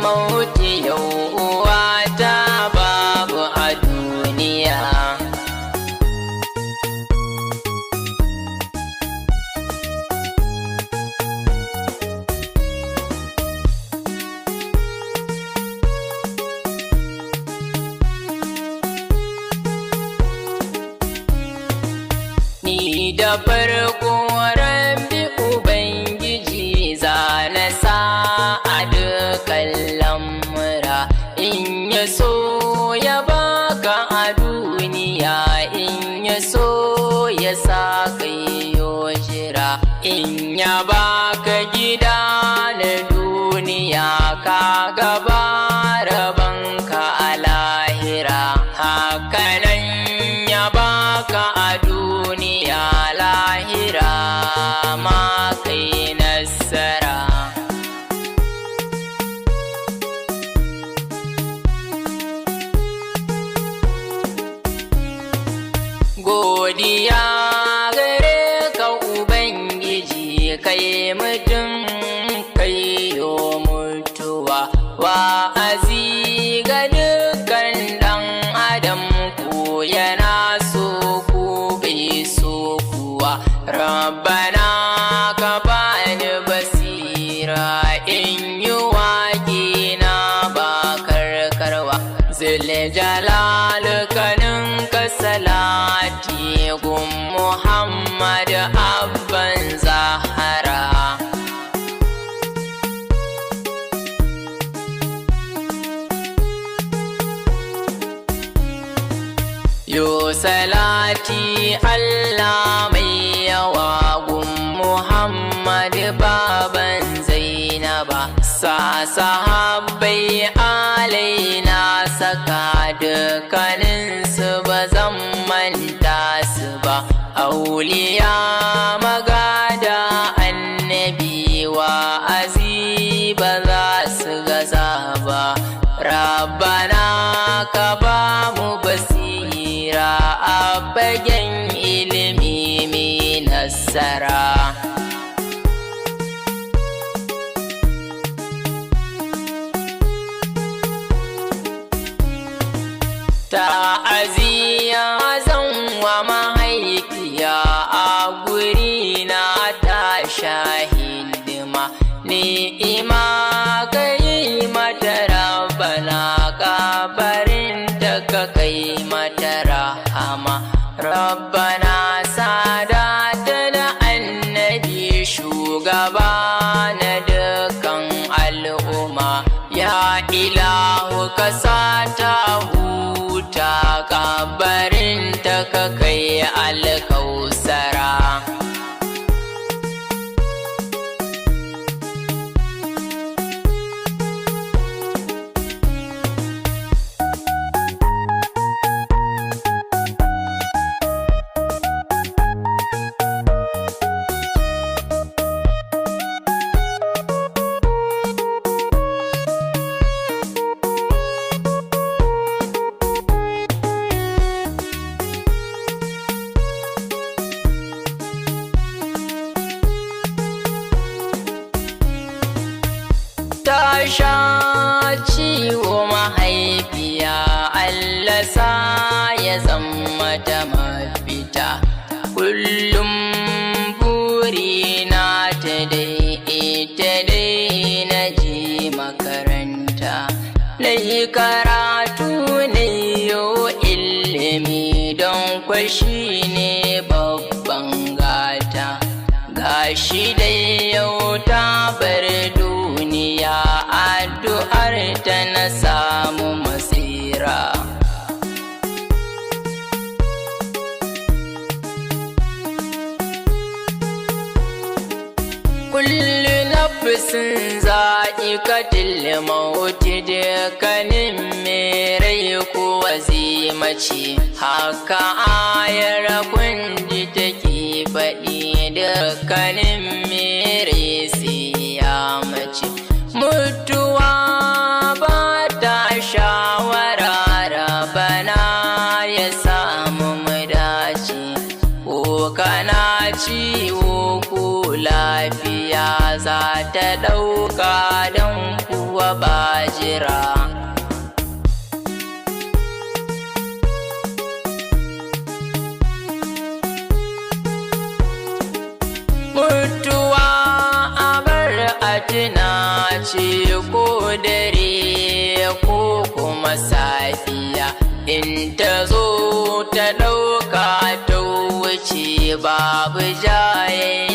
mauti yau uwata babu a duniya. Ni da farko rabbi ubangiji zana sa a dukkan lamura, in ya so ya baka a duniya, in ya so ya sa kai yo jira, in ya baka gida na duniya ka gaba rabanka a lahira, hakanan ya baka a duniya lahira ma kai nasara. Godiya gare ka ubangiji, kai mutum kai yo mutuwa, wa'azi ga dukkan dan adam, ku yana so ku bai so kuwa. Rabbana ka bani basira, in yi waƙe na ba karkarwa, zuljalal kanin ka salati gun Muhammad abban Zahara. Yo salati Allah mai yawa gun Muhammad baban Zainaba, sa sahabbai alaina saka dukkaninsu ba zan manta su ba, auliya magada annabi wa'azi ba za su gaza ba. Rabbana ka ba mu basira a fagen ilimi mai nasara. Ta'aziyya zan wa mahaifiya a gurina ta sha hidima, ni'ima ka yi mata Rabbana, kabarin da ka kai mata rahama. Rabbana sadata da annabi shugaba na dukkan al'umma, ya ilahu ka sata huta, kabarin ta ka kai alkausara. Ta sha ciwo mahaifiya, Allah sa ya zama ta mafita, kullum burina ta dai ita dai na je makaranta, na yi karatu na yo ilimi, don kwashi ne babban gata, gashi dai yau ta bar duniya, addu'ar ta na samu masira. Kullu nafsin za'iqatul maut, dukkanin mai rai kuwa zai mace, haka ayar kundi take faɗi, dukkanin mai rai sai ya mace. Mutuwa ba ta shawara, Rabbana ya samu mu dace, ko kana ciwo ko lafiya za ta ɗauka, don kuwa ba jira. Mutuwa abar a tuna ce ko dare ko kuma safiya, in ta zo ta ɗauka ta wuce babu jaye